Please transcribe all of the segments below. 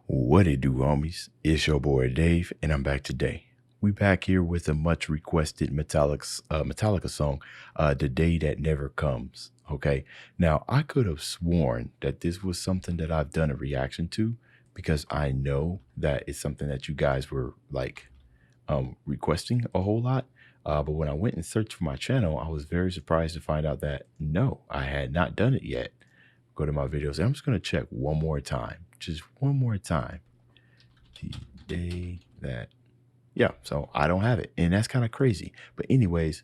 What it do, homies? It's your boy Dave, and I'm back today. We back here with a much requested Metallica song, "The Day That Never Comes." Okay, now I could have sworn that this was something that I've done a reaction to because I know that it's something that you guys were like requesting a whole lot. But when I went and searched for my channel, I was very surprised to find out that no, I had not done it yet. Go to my videos. And I'm just going to check one more time, just one more time. The day that, yeah, so I don't have it. And that's kind of crazy. But anyways,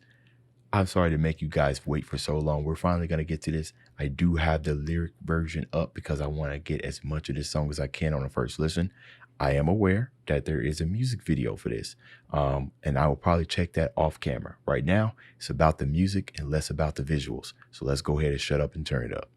I'm sorry to make you guys wait for so long. We're finally going to get to this. I do have the lyric version up because I want to get as much of this song as I can on the first listen. I am aware that there is a music video for this, and I will probably check that off camera. Right now, it's about the music and less about the visuals. So let's go ahead and shut up and turn it up.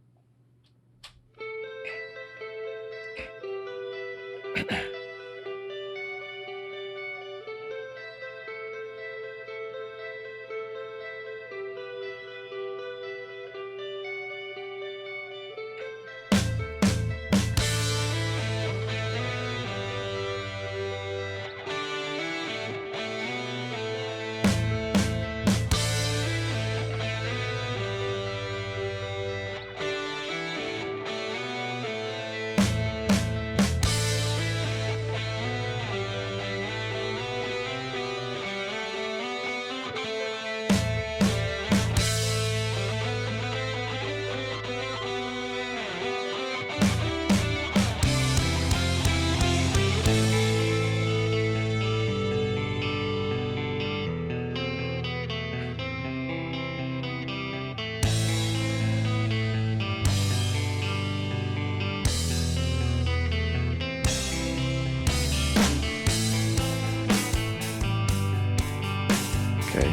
Okay.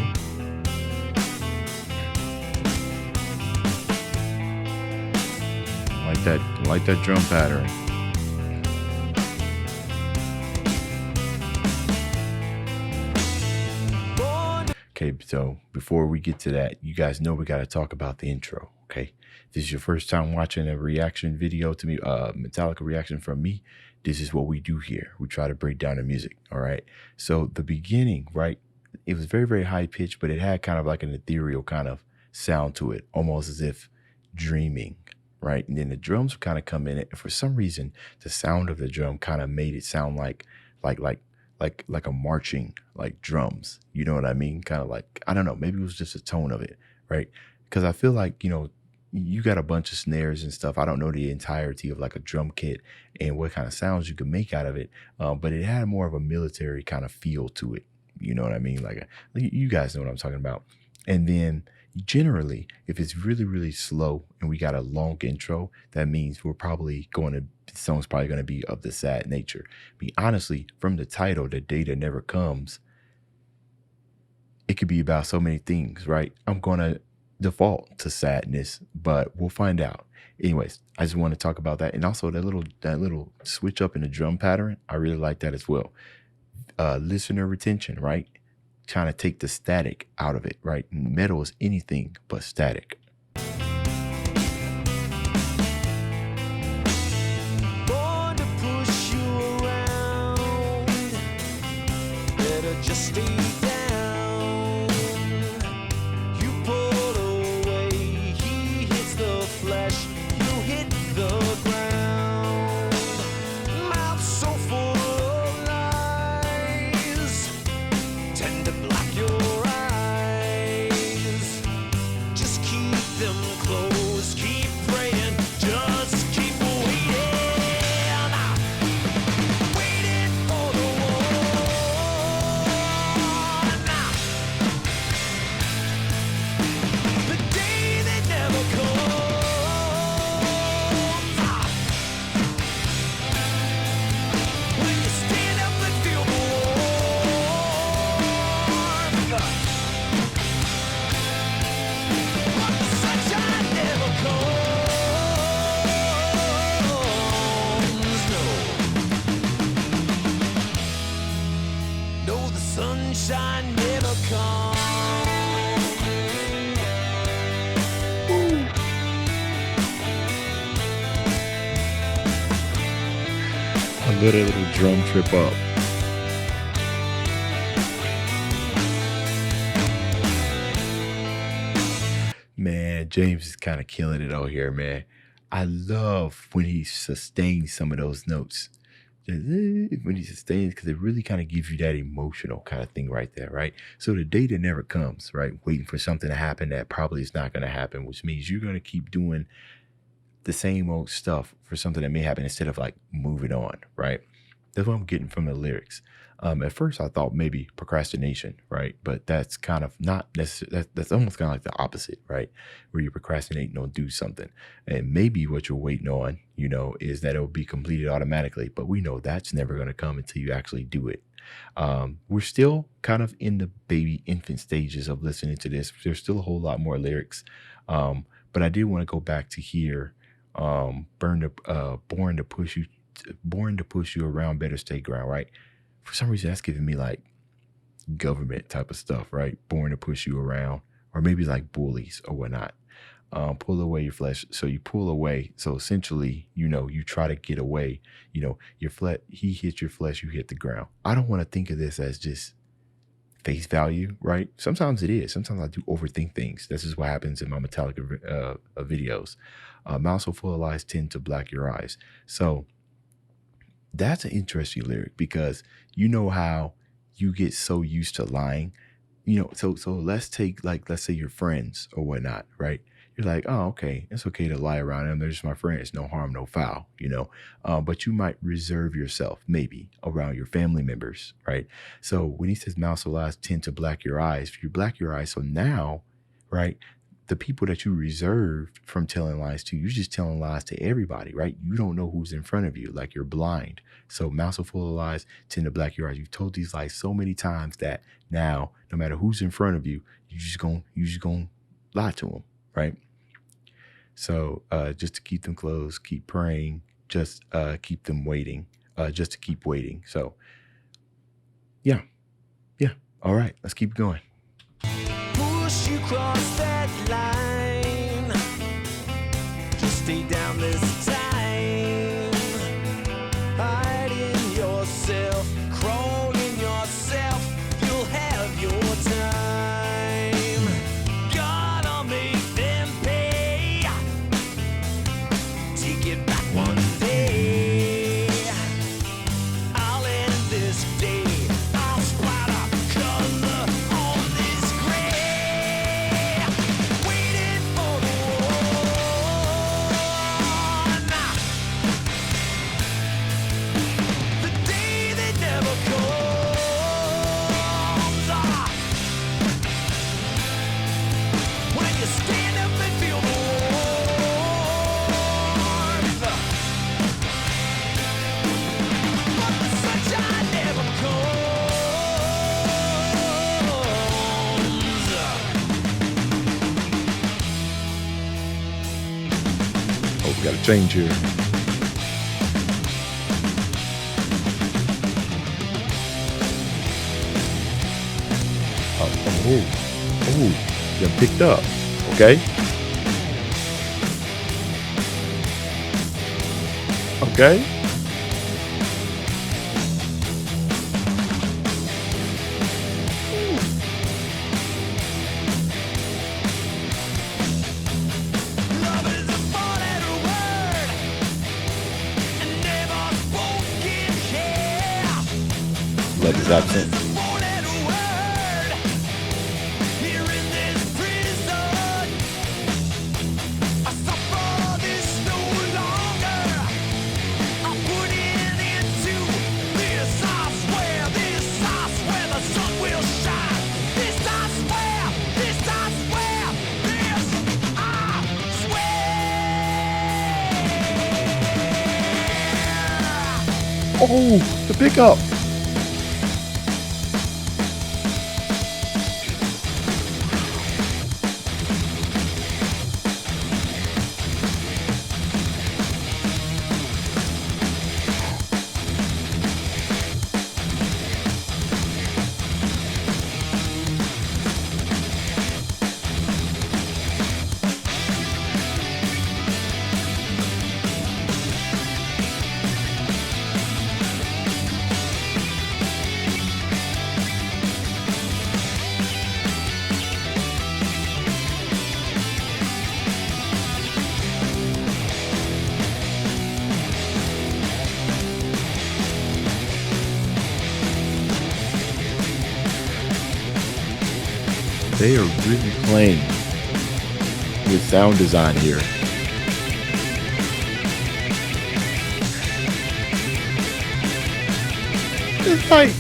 Like that drum pattern. Okay, so before we get to that, you guys know we got to talk about the intro. Okay, if this is your first time watching a reaction video to me, Metallica reaction from me, this is what we do here. We try to break down the music. All right, so the beginning, right, it was very, very high pitched, but it had kind of like an ethereal kind of sound to it, almost as if dreaming, right? And then the drums kind of come in it, and for some reason, the sound of the drum kind of made it sound like like like a marching like drums. You know what I mean? Kind of like, I don't know, maybe it was just a tone of it, right? Because I feel like, you got a bunch of snares and stuff. I don't know the entirety of like a drum kit and what kind of sounds you can make out of it, but it had more of a military kind of feel to it. You know what I mean? Like you guys know what I'm talking about. And then generally, if it's really, really slow and we got a long intro, that means the song's probably going to be of the sad nature. Honestly, from the title, "The Day That Never Comes," it could be about so many things, right? I'm going to default to sadness, but we'll find out. Anyways, I just want to talk about that. And also that little switch up in the drum pattern. I really like that as well. Listener retention, right? Trying to take the static out of it, right? Metal is anything but static. Born to push you around, better just stay down. You pull away, he hits the flesh, you hit the ground. Mouth so full of lies, tend to block your eyes. Just keep them closed, keep praying, just keep waiting. Waiting for the one. The day that never comes. When you stand up and feel the warmth. But the sunshine never comes. No, the sunshine never comes. A little drum trip up. Man, James is kind of killing it out here, man. I love when he sustains some of those notes. When he sustains, because it really kind of gives you that emotional kind of thing right there, right? So the day that never comes, right? Waiting for something to happen that probably is not going to happen, which means you're going to keep doing the same old stuff for something that may happen instead of like moving on, right? That's what I'm getting from the lyrics. At first, I thought maybe procrastination, right? But that's kind of not necessarily, that's almost kind of like the opposite, right? Where you procrastinate and don't do something. And maybe what you're waiting on, is that it will be completed automatically. But we know that's never going to come until you actually do it. We're still kind of in the baby infant stages of listening to this. There's still a whole lot more lyrics. But I did want to go back to here. Born to push you around, better stay ground, right? For some reason, that's giving me like government type of stuff, right? Born to push you around, or maybe like bullies or whatnot. Pull away your flesh. So you pull away. So essentially, you try to get away. Your flesh. He hits your flesh. You hit the ground. I don't want to think of this as just face value, right? Sometimes it is. Sometimes I do overthink things. This is what happens in my Metallica videos. Mouths so full of lies tend to black your eyes. So that's an interesting lyric, because you know how you get so used to lying. So let's take, like, let's say your friends or whatnot, right? You're like, oh, okay, it's okay to lie around them. They're just my friends, no harm, no foul, but you might reserve yourself maybe around your family members, right? So when he says mouths of lies tend to black your eyes, you black your eyes. So now, right, the people that you reserved from telling lies to, you're just telling lies to everybody, right? You don't know who's in front of you, like you're blind. So mouths so full of lies tend to black your eyes. You've told these lies so many times that now, no matter who's in front of you, you just gonna lie to them, right? So just to keep them close, keep praying, just keep them waiting, just to keep waiting. So yeah. All right, let's keep going. Push you cross that line. Just stay down this time. Hiding yourself, crawling yourself. You'll have your time. Gotta make them pay. Take it back one day. I'll end this day. I'll splatter color on this gray. Waiting for the one. The day that never comes. When you stand up and feel the warmth. But the sunshine never comes. Oh, we got a change here. Oh, you picked up. Okay. Okay. Love is a four-letter word, and never spoken here. Love is absent. Four-letter word, here in this prison. I suffer this no longer. I'm putting into this. I swear the sun will shine. This I swear, this I swear, this I swear. Oh, the pickup. They are really playing with sound design here. It's like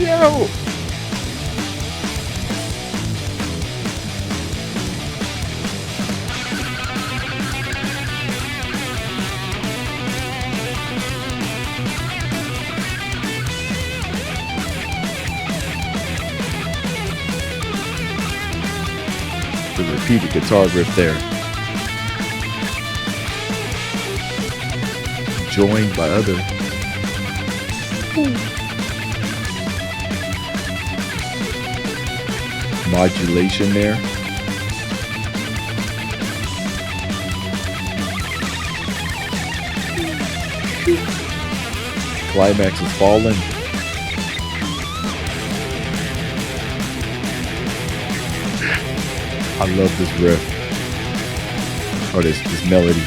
yo. The repeated guitar riff there, joined by other modulation there. Climax is falling. I love this riff. Or this melody.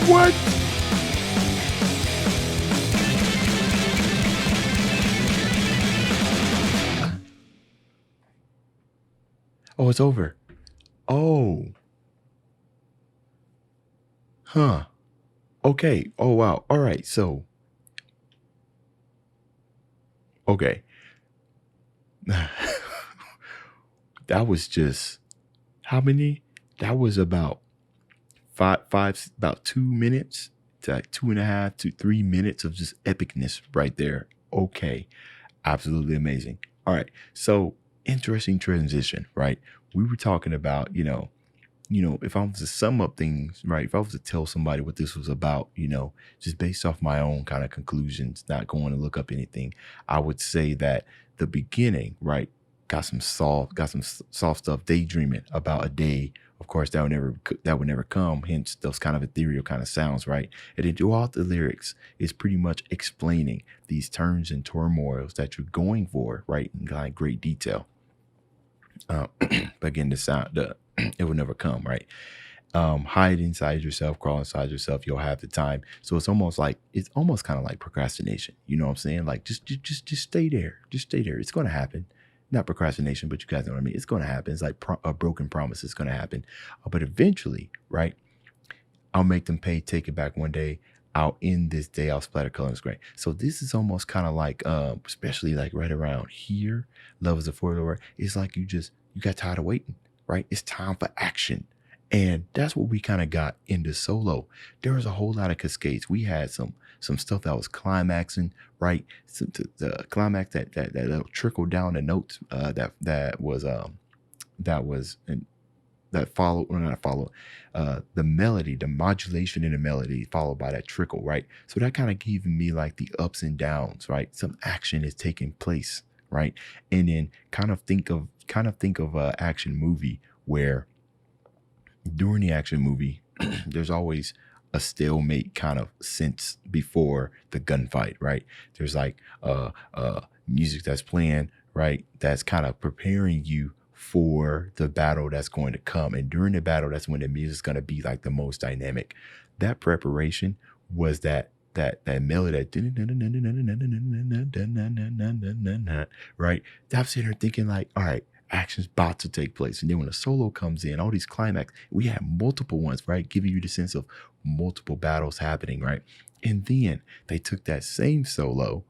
What? Oh, it's over. Oh. Huh. Okay. Oh, wow. All right. So, okay. That was just how many? That was about about 2 minutes to like 2.5 to 3 minutes of just epicness right there. Okay. Absolutely amazing. All right. So interesting transition, right? We were talking about, if I was to sum up things, right? If I was to tell somebody what this was about, just based off my own kind of conclusions, not going to look up anything, I would say that the beginning, right? Got some soft stuff, daydreaming about a day. Of course, that would never come. Hence, those kind of ethereal kind of sounds, right? And then throughout the lyrics is pretty much explaining these turns and turmoils that you're going for, right? In like great detail. But again, it will never come, right? Hide inside yourself, crawl inside yourself. You'll have the time. So it's almost kind of like procrastination. You know what I'm saying? Like just stay there. Just stay there. It's going to happen. Not procrastination, but you guys know what I mean. It's going to happen. It's like a broken promise. It's going to happen. But eventually, right? I'll make them pay. Take it back one day. I'll end this day. I'll splatter color and screen. So this is almost kind of like, especially like right around here, love is a four-door. It's like you got tired of waiting, right? It's time for action. And that's what we kind of got into solo. There was a whole lot of cascades. We had some stuff that was climaxing, right? So the climax that trickled down the notes that followed, or not followed, the melody, the modulation in the melody, followed by that trickle, right? So that kind of gave me like the ups and downs, right? Some action is taking place, right? And then kind of think of a action movie where during the action movie, there's always a stalemate kind of sense before the gunfight, right? There's like music that's playing, right? That's kind of preparing you for the battle that's going to come. And during the battle, that's when the music's going to be like the most dynamic. That preparation was that melody, that right? I'm sitting here thinking like, all right, action's about to take place. And then when the solo comes in, all these climax, we have multiple ones, right? Giving you the sense of multiple battles happening, right? And then they took that same solo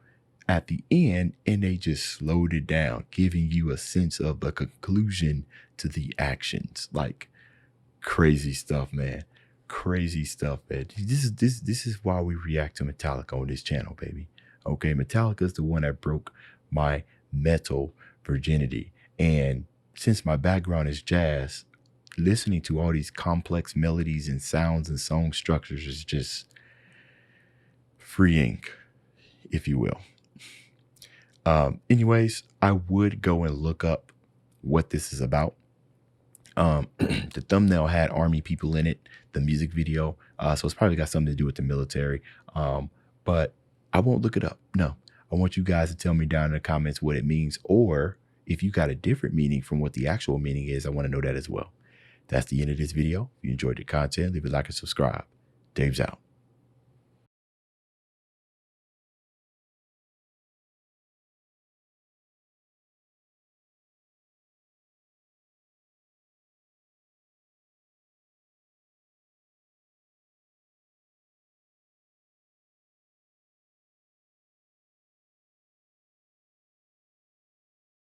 at the end and they just slowed it down, giving you a sense of the conclusion to the actions. Like crazy stuff, man. crazy stuff, man. This is why we react to Metallica on this channel, baby. Okay, Metallica is the one that broke my metal virginity. And since my background is jazz, listening to all these complex melodies and sounds and song structures is just freeing, if you will. Anyways, I would go and look up what this is about. The thumbnail had army people in it, the music video. So it's probably got something to do with the military. But I won't look it up. No, I want you guys to tell me down in the comments what it means, or if you got a different meaning from what the actual meaning is, I want to know that as well. That's the end of this video. If you enjoyed the content, leave a like and subscribe. Dave's out.